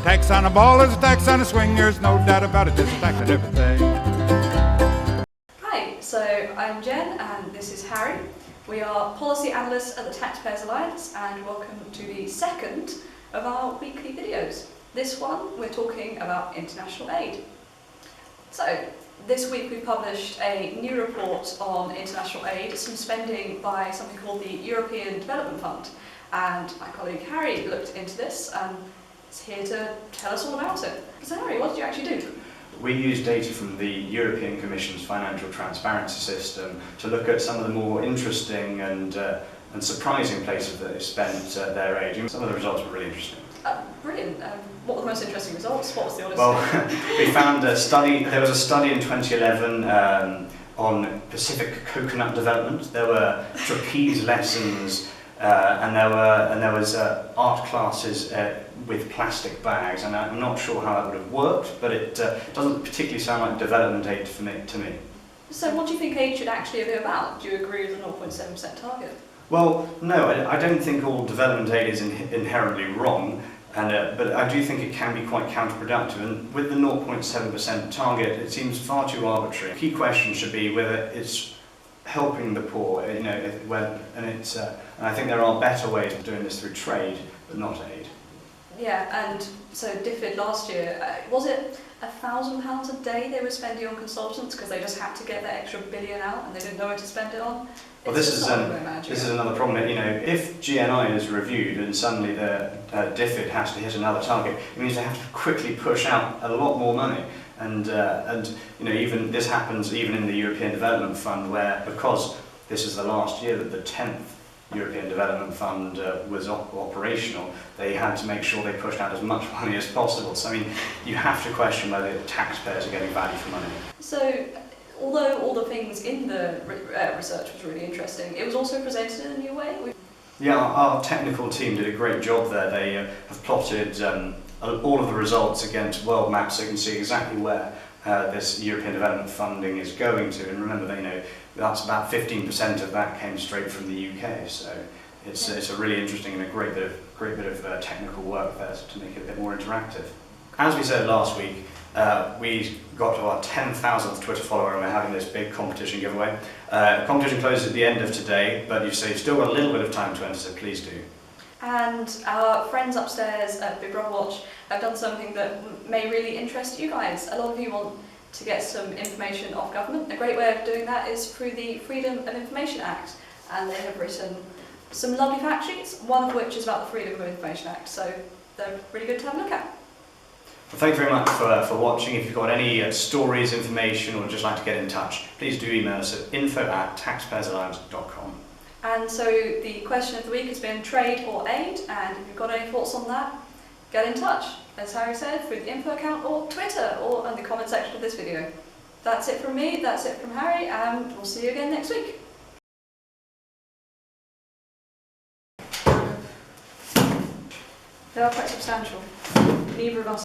Tax on a ball is a tax on a swing, there's no doubt about it, there's a tax on everything. Hi, so I'm Jen and this is Harry. We are policy analysts at the Taxpayers Alliance and welcome to the second of our weekly videos. This one we're talking about international aid. So this week we published a new report on international aid, some spending by something called the European Development Fund, and my colleague Harry looked into this and is here to tell us all about it. So Harry, what did you actually do? We used data from the European Commission's financial transparency system to look at some of the more interesting and surprising places that they've spent their aid. Some of the results were really interesting. Brilliant. What were the most interesting results? What was the honest? Well, we found a study. There was a study in 2011 on Pacific coconut development. There were trapeze lessons, and there was art classes with plastic bags. And I'm not sure how that would have worked, but it doesn't particularly sound like development aid to me. So, what do you think aid should actually be about? Do you agree with the 0.7% target? Well, no, I don't think all development aid is inherently wrong, but I do think it can be quite counterproductive. And with the 0.7% target, it seems far too arbitrary. The key question should be whether it's helping the poor, and I think there are better ways of doing this through trade, but not aid. Yeah, and so DFID last year, was it £1,000 a day they were spending on consultants because they just had to get that extra billion out and they didn't know where to spend it on? Well, this is another problem. If GNI is reviewed and suddenly the DFID has to hit another target, it means they have to quickly push out a lot more money. And even this happens even in the European Development Fund, where because this is the last year that the 10th European Development Fund was operational, they had to make sure they pushed out as much money as possible. So you have to question whether the taxpayers are getting value for money. So, although all the things in the research was really interesting, it was also presented in a new way. Yeah, our technical team did a great job there. They have plotted all of the results against world maps so you can see exactly where this European Development funding is going to. And remember that that's about 15% of that came straight from the UK. So it's a really interesting and a great bit of technical work there to make it a bit more interactive. As we said last week, we got to our 10,000th Twitter follower and we're having this big competition giveaway. Competition closes at the end of today, but you've still got a little bit of time to enter, so please do. And our friends upstairs at Big Brother Watch have done something that may really interest you guys. A lot of you want to get some information off government. A great way of doing that is through the Freedom of Information Act, and they have written some lovely fact sheets, one of which is about the Freedom of Information Act, so they're really good to have a look at. Well, thank you very much for watching. If you've got any stories, information, or just like to get in touch, please do email us at info@taxpayersalliance.com. And so the question of the week has been trade or aid, and if you've got any thoughts on that, get in touch, as Harry said, through the info account or Twitter or in the comment section of this video. That's it from me, that's it from Harry, and we'll see you again next week. They are quite substantial. Neither of us